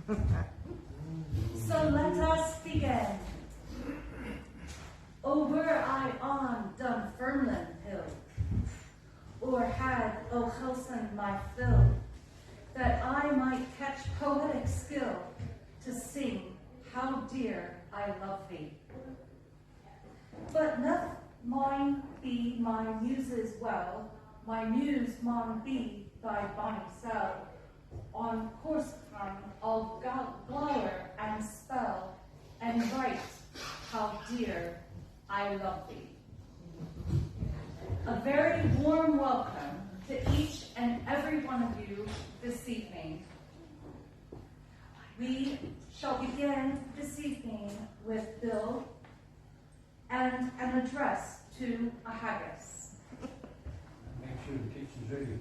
So let us begin. Oh, were I on Dunfermline hill, or had O'Hilson my fill, that I might catch poetic skill to sing how dear I love thee. But let mine be my muse's well, my muse maun be thy bonny cell. On course tongue I'll glower and spell, and write how dear I love thee. A very warm welcome to each and every one of you this evening. We shall begin this evening with Bill and an address to a haggis. Make sure the kitchen's ready.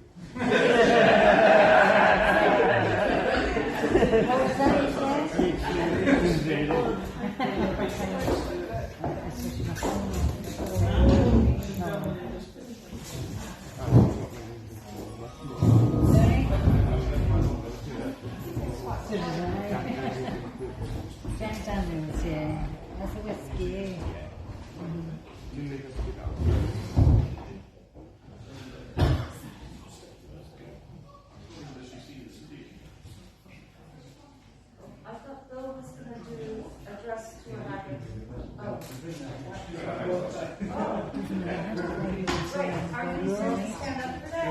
I thought Bill was going to do address to a haggis. Right. Are we supposed to stand up for that?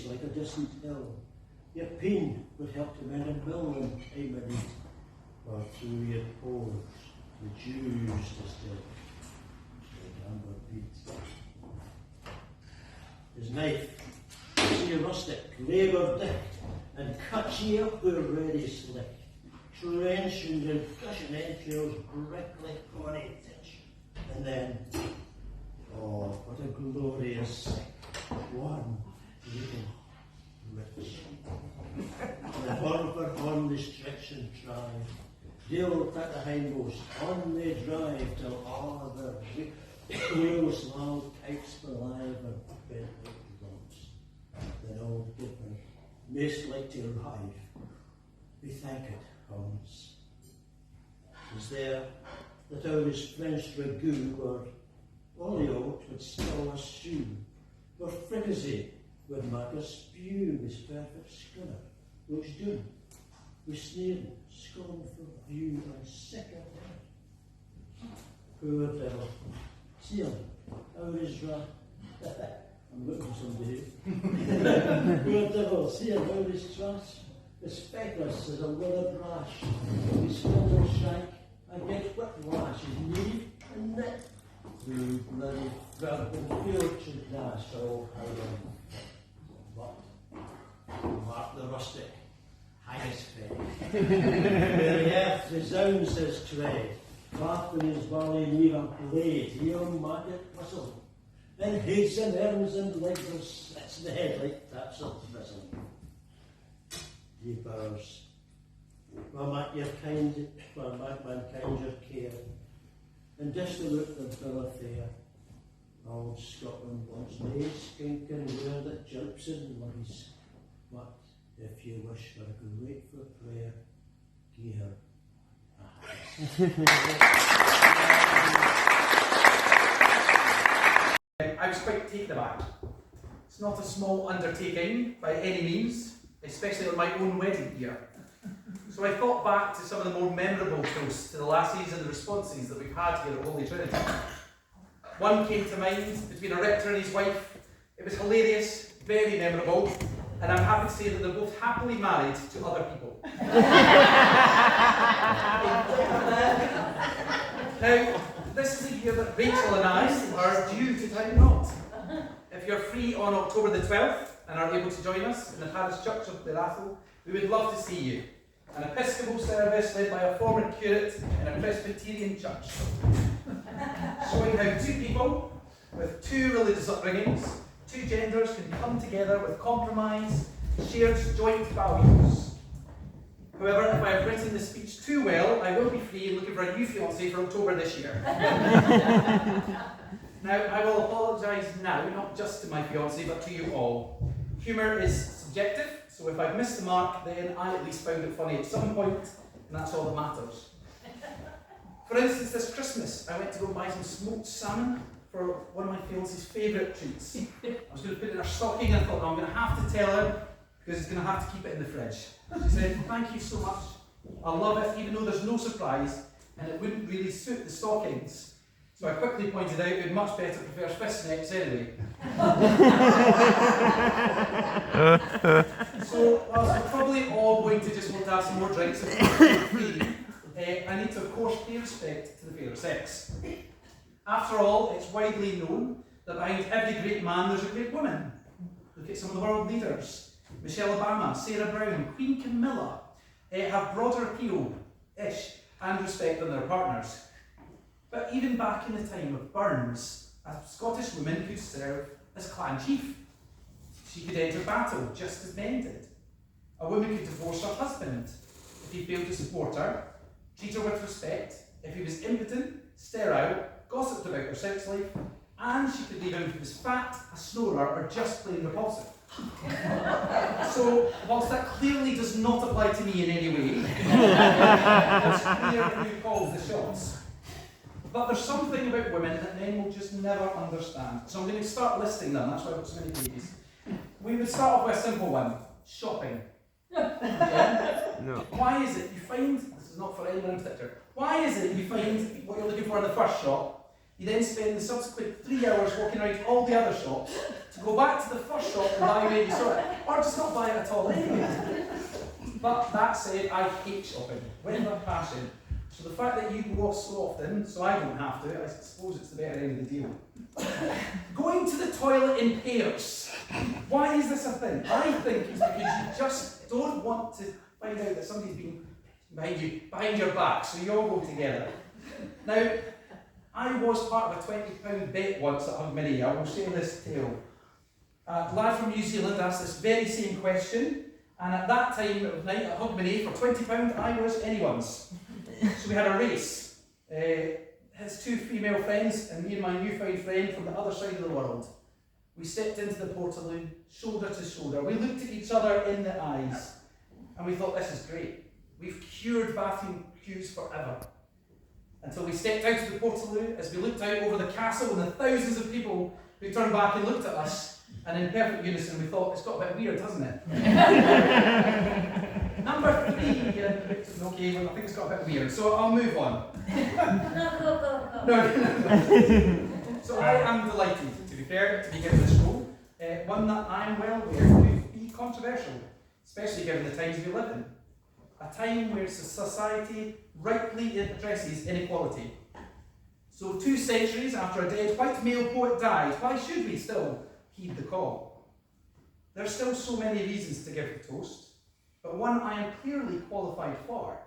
Like a distant hill, your pain would help to mend a mill when time of need, or through your pores the dews distill, like amber beads. His knife, see a rustic, labour dicht, and cuts ye up with ready slick, trenching your gushing entrails, brick like corny ditch, and then, oh, what a glorious sight, one little rich. The horn for horn the stretch and try, deal at the hindmost, on they drive till all the wheels loud pipes alive and bent like drums. Then old Gibbon, most like to arrive, we thank it, Holmes. Is there that our French ragout or olio would still eschew, or fricassee would make a spew his perfect schooner, which done, we sneered, scorn for view and sick of head. Poor devil, see him, how is I'm looking for somebody. Poor devil, see him, how is trash, as speckless as a withered rash, his spindle shank, and gets whiplash, his knee and neck, through bloody verbal field to dash all howling. But mark the rustic, haggis fed. Where the earth resounds his tread, clap in his valley near a blade, he'll mark it whistle, and hides and erms and lighters, that's the headlight, that's up to prison. Ye powers, for your kind, for mankind your care, and dissolute the bill of fare. Old Scotland wants nae skinking ware that jumps and lies, but if you wish for a grateful prayer, gie her I was quite taken aback. It's not a small undertaking by any means, especially on my own wedding year. So I thought back to some of the more memorable toasts to the lassies and the responses that we've had here at Holy Trinity. One came to mind between a rector and his wife. It was hilarious, very memorable, and I'm happy to say that they're both happily married to other people. Now, this is a year that Rachel and I are due to tie the knot. If you're free on October the 12th and are able to join us in the parish church of Berathel, we would love to see you. An Episcopal service led by a former curate in a Presbyterian church. Showing how two people with two religious upbringings, two genders can come together with compromise, shared joint values. However, if I have written the speech too well, I will be free and looking for a new fiancé for October this year. Now, I will apologise now, not just to my fiancé, but to you all. Humour is subjective, so if I've missed the mark, then I at least found it funny at some point, and that's all that matters. For instance, this Christmas, I went to go buy some smoked salmon for one of my fiancée's favourite treats. I was going to put it in her stocking, and I thought, no, I'm going to have to tell her, because it's going to have to keep it in the fridge. She said, thank you so much, I love it, even though there's no surprise, and it wouldn't really suit the stockings. So I quickly pointed out it would much better prefer fishnets anyway. So, whilst we're probably all going to just want to have some more drinks and free, I need to of course pay respect to the fairer sex. After all, it's widely known that behind every great man there's a great woman. Look at some of the world leaders. Michelle Obama, Sarah Brown, Queen Camilla have broader appeal-ish and respect than their partners. But even back in the time of Burns, a Scottish woman could serve as clan chief. She could enter battle just as men did. A woman could divorce her husband if he failed to support her, treat her with respect if he was impotent, sterile, gossiped about her sex life, and she could leave him if he was fat, a snorer, or just plain repulsive. So, whilst that clearly does not apply to me in any way, it's clear who calls the shots. But there's something about women that men will just never understand. So I'm going to start listing them, that's why I've got so many pages. We would start off with a simple one, shopping. Yeah? No. Why is it you find, this is not for anyone in particular, why is it you find what you're looking for in the first shop, you then spend the subsequent 3 hours walking around all the other shops to go back to the first shop and buy where you saw it, or just not buy it at all anyway. But that said, I hate shopping, with a passion. So the fact that you go off so often, so I don't have to, I suppose it's the better end of the deal. Going to the toilet in pairs. Why is this a thing? I think it's because you just don't want to find out that somebody's been behind your back, so you all go together. Now, I was part of a £20 bet once at Hogmanay. I will share this tale. A lad from New Zealand asked this very same question, and at that time of night at Hogmanay, for £20, I was anyone's. So we had a race. His two female friends and me and my newfound friend from the other side of the world. We stepped into the Portaloo, shoulder to shoulder. We looked at each other in the eyes, and we thought, this is great. We've cured bathroom queues forever. Until we stepped out of the Portaloo, as we looked out over the castle and the thousands of people who turned back and looked at us, and in perfect unison we thought, it's got a bit weird, hasn't it? Number 3, okay, well I think it's got a bit weird, so I'll move on. No. So I am delighted, to be fair, to be given this role, one that I am well aware could be controversial, especially given the times we live in. A time where society rightly addresses inequality. So 2 centuries after a dead white male poet died, why should we still heed the call? There are still so many reasons to give the toast, but one I am clearly qualified for,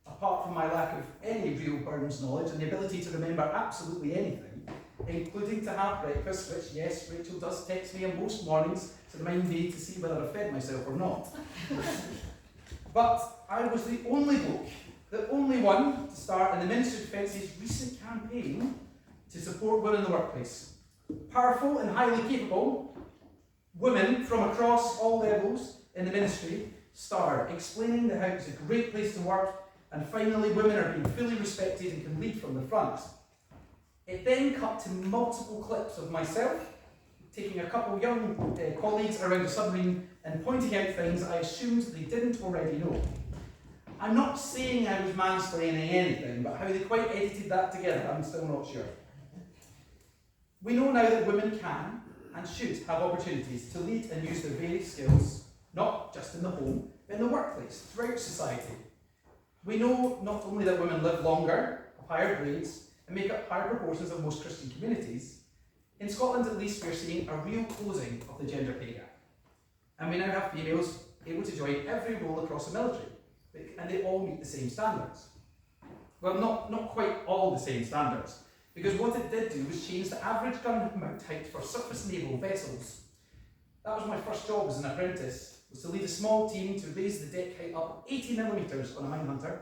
apart from my lack of any real Burns knowledge and the ability to remember absolutely anything, including to have breakfast, which, yes, Rachel does text me on most mornings to remind me to see whether I've fed myself or not. But I was the only bloke, the only one to start in the Ministry of Defence's recent campaign to support women in the workplace. Powerful and highly capable women from across all levels in the ministry starred, explaining that how it's a great place to work, and finally women are being fully respected and can lead from the front. It then cut to multiple clips of myself taking a couple of young colleagues around a submarine and pointing out things I assumed they didn't already know. I'm not saying I was mansplaining anything, but how they quite edited that together, I'm still not sure. We know now that women can and should have opportunities to lead and use their various skills, not just in the home, but in the workplace, throughout society. We know not only that women live longer, have higher grades, and make up higher proportions of most Christian communities. In Scotland, at least, we're seeing a real closing of the gender pay gap. And we now have females able to join every role across the military, and they all meet the same standards. Well, not quite all the same standards, because what it did do was change the average gun mount height for surface naval vessels. That was my first job as an apprentice, was to lead a small team to raise the deck height up 80mm on a Mindhunter.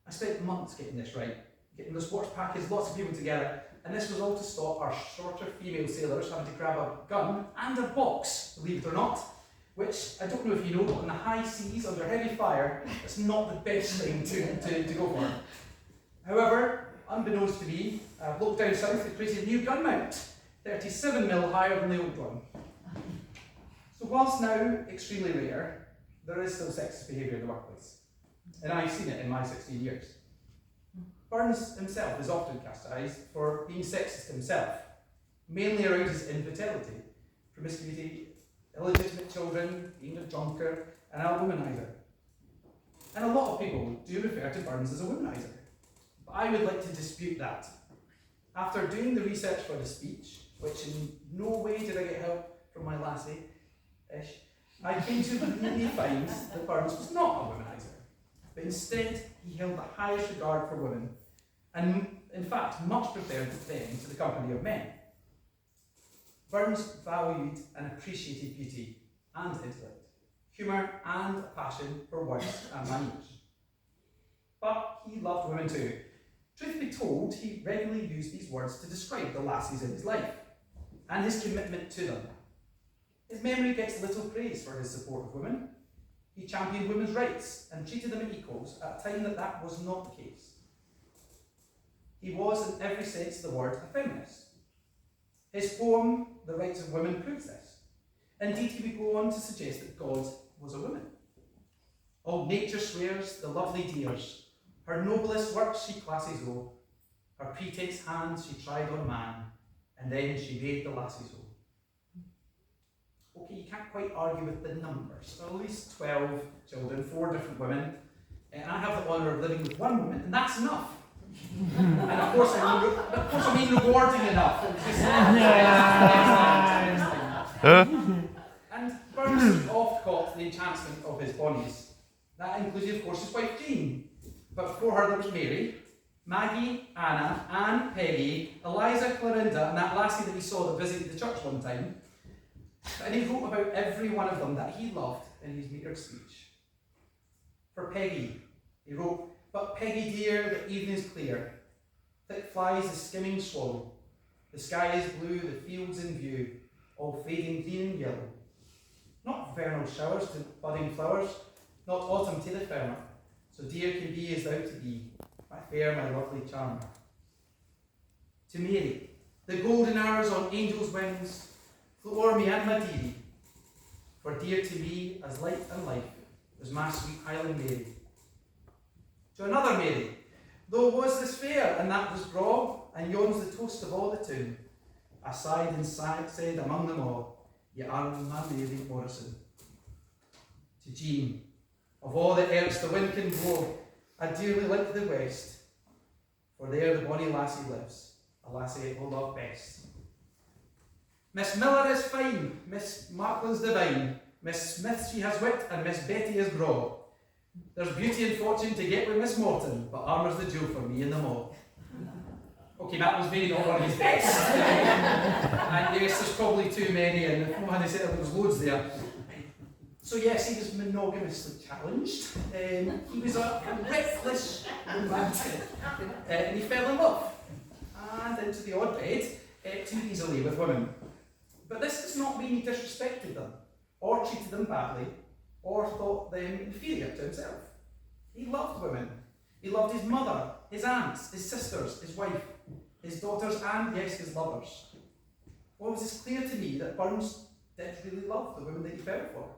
I spent months getting this right, getting the sports package, lots of people together, and this was all to stop our shorter female sailors having to grab a gun and a box, believe it or not, which, I don't know if you know, but on the high seas, under heavy fire, it's not the best thing to go for. However, unbeknownst to me, a bloke down south had created a new gun mount, 37mm higher than the old one. So whilst now extremely rare, there is still sexist behaviour in the workplace. And I've seen it in my 16 years. Burns himself is often castised for being sexist himself, mainly around his infidelity, promiscuity, illegitimate children, being a drunkard, and a womanizer. And a lot of people do refer to Burns as a womanizer. But I would like to dispute that. After doing the research for the speech, which in no way did I get help from my lassie-ish, I came to really find that Burns was not a womanizer, but instead he held the highest regard for women, and in fact much preferred them to the company of men. Burns valued and appreciated beauty and intellect, humour and a passion for words and language. But he loved women too. Truth be told, he regularly used these words to describe the lassies in his life, and his commitment to them. His memory gets little praise for his support of women. He championed women's rights and treated them as equals at a time that was not the case. He was, in every sense of the word, a feminist. His poem, The Rights of Women, proves this. Indeed, he would go on to suggest that God was a woman. All nature swears, the lovely dears, her noblest works she classes o, her pretense hands she tried on man, and then she made the lassies o. Okay, you can't quite argue with the numbers. There are at least 12 children, 4 different women, and I have the honour of living with one woman, and that's enough. And of course I mean rewarding enough. And Burns oft caught the enchantment of his bonnies. That included, of course, his wife Jean. But before her there was Mary, Maggie, Anna, Anne, Peggy, Eliza, Clorinda, and that lassie that we saw that visited the church one time. And he wrote about every one of them that he loved in his meagre speech. For Peggy, he wrote, "But Peggy dear, the evening's clear, thick flies the skimming swallow, the sky is blue, the fields in view, all fading green and yellow. Not vernal showers to budding flowers, not autumn to the farmer, so dear can be as thou to be, my fair, my lovely charmer. To Mary, the golden hours on angels' wings, flow o'er me and my dearie, for dear to me as light and life was my sweet Highland Mary. To another Mary, though was this fair and that was braw, and yon's the toast of all the town, I sighed and said among them all, ye are my Mary Morrison. To Jean, of all the airs the wind can blow, I dearly like the west, for there the bonny lassie lives, a lassie I love best. Miss Miller is fine, Miss Markland's divine, Miss Smith she has wit, and Miss Betty is braw. There's beauty and fortune to get with Miss Morton, but armour's the jewel for me in them all." Okay, that was maybe not one of his best. And yes, there's probably too many, and if Mohan said there was loads there. So yes, he was monogamously challenged. He was a reckless romantic, and he fell in love, and into the odd bed, too easily with women. But this does not mean he disrespected them, or treated them badly, or thought them inferior to himself. He loved women. He loved his mother, his aunts, his sisters, his wife, his daughters, and yes, his lovers. Well, it was clear to me that Burns did really love the women that he fell for.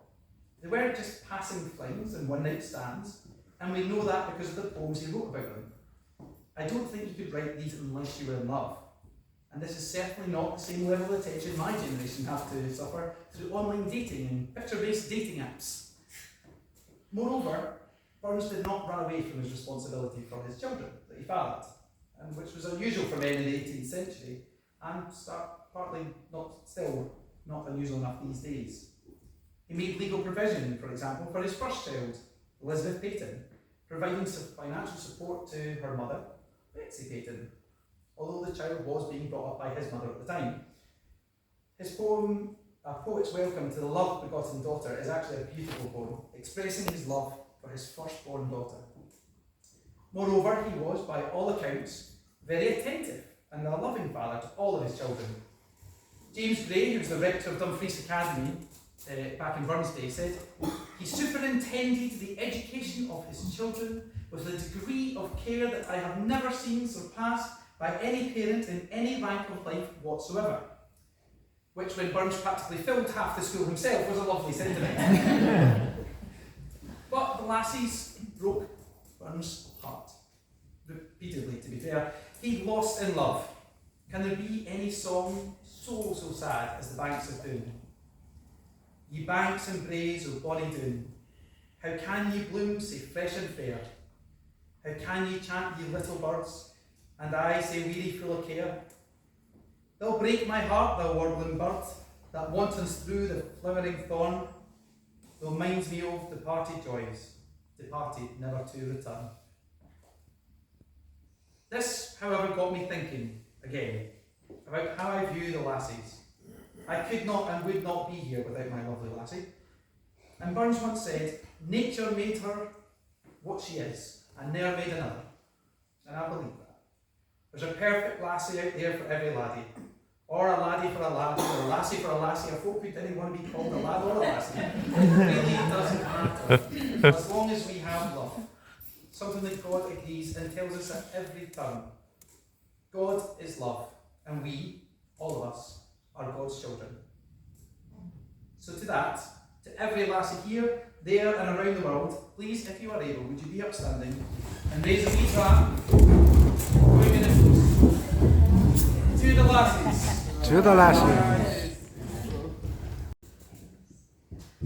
They weren't just passing flings and one-night stands, and we know that because of the poems he wrote about them. I don't think you could write these unless you were in love. And this is certainly not the same level of attention my generation have to suffer through online dating and picture-based dating apps. Moreover, Burns did not run away from his responsibility for his children that he fathered, and which was unusual for men in the 18th century, and still not unusual enough these days. He made legal provision, for example, for his first child, Elizabeth Peyton, providing some financial support to her mother, Betsy Peyton, although the child was being brought up by his mother at the time. His poem, A Poet's Welcome to the Love-Begotten Daughter, is actually a beautiful poem, expressing his love for his firstborn daughter. Moreover, he was, by all accounts, very attentive and a loving father to all of his children. James Gray, who was the rector of Dumfries Academy back in Burns' day, said, "He superintended the education of his children with a degree of care that I have never seen surpassed by any parent in any rank of life whatsoever." Which, when Burns practically filled half the school himself, was a lovely sentiment. But the lassies broke Burns' heart. Repeatedly, to be fair. He lost in love. Can there be any song so sad as the Banks of Doon? Ye banks and braes o' bonny Doon, how can ye bloom sae fresh and fair? How can ye chant, ye little birds, and I sae weary full of care? They'll break my heart, thou warbling bird, that wantons through the flowering thorn. Thou minds me of departed joys, departed never to return. This, however, got me thinking again about how I view the lassies. I could not and would not be here without my lovely lassie. And Burns once said, "Nature made her what she is, and ne'er made another." And I believe that. There's a perfect lassie out there for every laddie, or a laddie for a laddie, or a lassie for a lassie, or folk who didn't want to be called a lad or a lassie. It really doesn't matter, as long as we have love. Something that God agrees and tells us at every turn. God is love, and we, all of us, are God's children. So to that, to every lassie here, there and around the world, please, if you are able, would you be upstanding and raise a wee dram? To the lassies. To the lassies.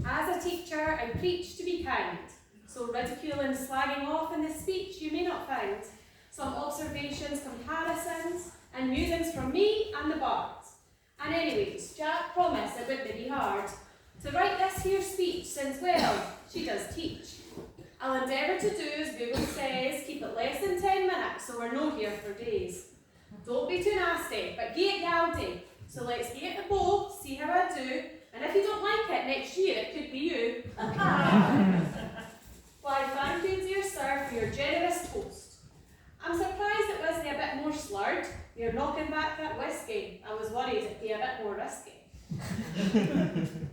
As a teacher, I preach to be kind, so ridicule and slagging off in this speech you may not find. Some observations, comparisons, and musings from me and the bards. And anyways, Jack promised it wouldn't be hard to write this here speech, since, well, she does teach. I'll endeavour to do as Google says, keep it less than 10 minutes, so we're no here for days. Don't be too nasty, but get it gouty. So let's get the bow, see how I do, and if you don't like it next year, it could be you. Why, thank you, dear sir, for your generous toast. I'm surprised it wasn't a bit more slurred. You're knocking back that whiskey. I was worried it'd be a bit more risky.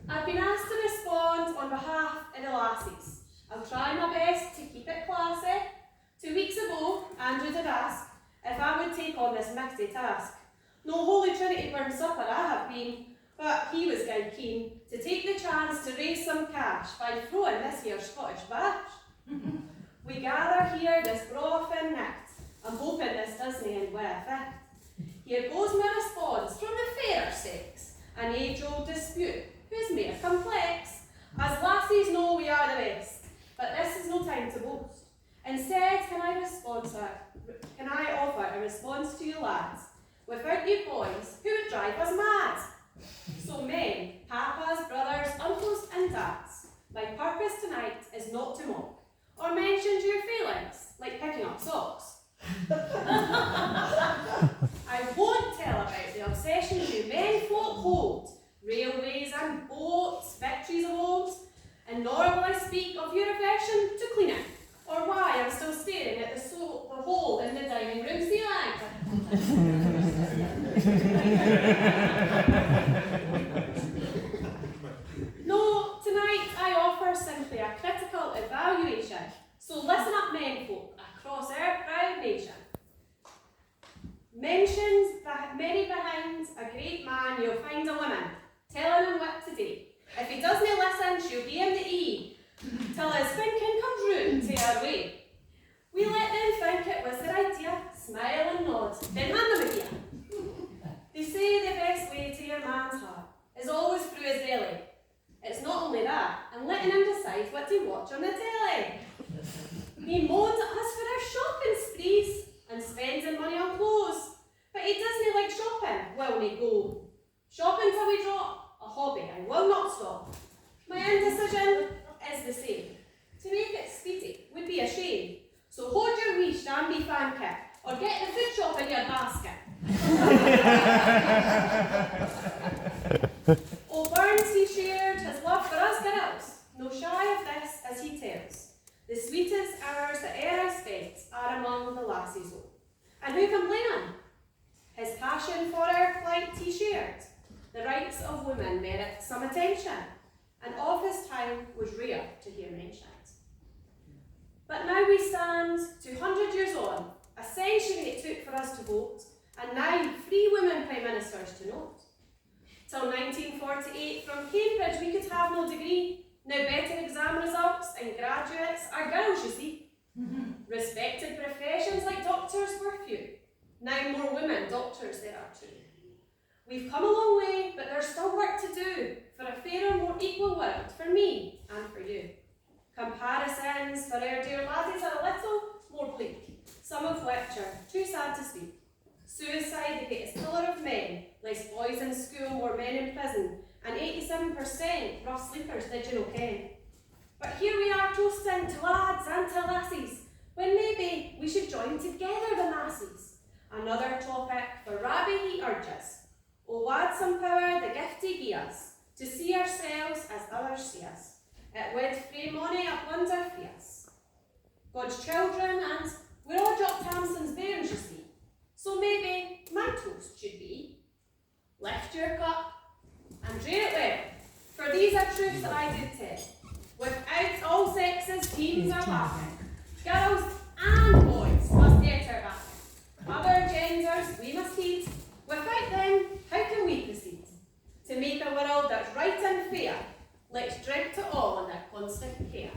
I've been asked to respond on behalf of the lassies. I'll try my best to keep it classy. 2 weeks ago, Andrew did ask if I would take on this mighty task. No Holy Trinity burn supper I have been, but he was guy keen to take the chance to raise some cash by throwing this here Scottish bash. We gather here this broth-in night. I'm hoping this doesn't end with a fit. Here goes my response from the fairer sex, an age-old dispute who's more complex. As lassies know we are the best, but this is no time to boast. Instead, can I offer a response to you lads? Without you boys, who would drive us mad? So men, papas, brothers, uncles and dads, my purpose tonight is not to mock, or mention your feelings, like picking up socks. No, tonight I offer simply a critical evaluation. So listen up, men folk, across our proud nation. Mentions Mary behind a great man, you'll find a woman telling him what to do. If he doesn't listen, she'll be in the E, till his thinking comes round to her way. We let them think it was their idea, smile and nod, then hand them a gear. They say the best way to your man's heart is always through his belly. It's not only that, and letting him decide what to watch on the telly. He moans at us for our shopping sprees and spending money on clothes, but he doesn't like shopping, will he go? Shopping till we drop, a hobby I will not stop. My indecision is the same. To make it speedy would be a shame. So hold your wee shamby fan kit, or get the food shop in your basket. Old Burns, he shared his love for us girls, no shy of this as he tells. The sweetest hours that e'er I spent are among the lassies all. And who can blame him? His passion for our plight he shared. The rights of women merit some attention, and of his time was rare to hear mentioned. But now we stand 200 years on, a century it took for us to vote, and 9 free women prime ministers to note. Till 1948 from Cambridge we could have no degree. Now better exam results and graduates are girls, you see. Respected professions like doctors were few. Now more women doctors there are too. We've come a long way, but there's still work to do for a fairer, more equal world for me and for you. Comparisons for our dear laddies are a little more bleak, some of which are too sad to speak. Suicide, the greatest killer of men, less boys in school, more men in prison, and 87% rough sleepers, did you know, Ken? But here we are toasting to lads and to lassies, when maybe we should join together the masses. Another topic for Rabbi he urges. Oh, add some power, the gift he gives us, to see ourselves as others see us. It would free money up one's our face. God's children, and we're all Jock Tamson's bairns, you see. So maybe my toast should be, lift your cup and drain it well, for these are truths that I did tell. Without all sexes, teams are laughing. Girls and boys must get our back. Other genders we must heed. Without them, how can we proceed? To make a world that's right and fair, let's drink to all in their constant care.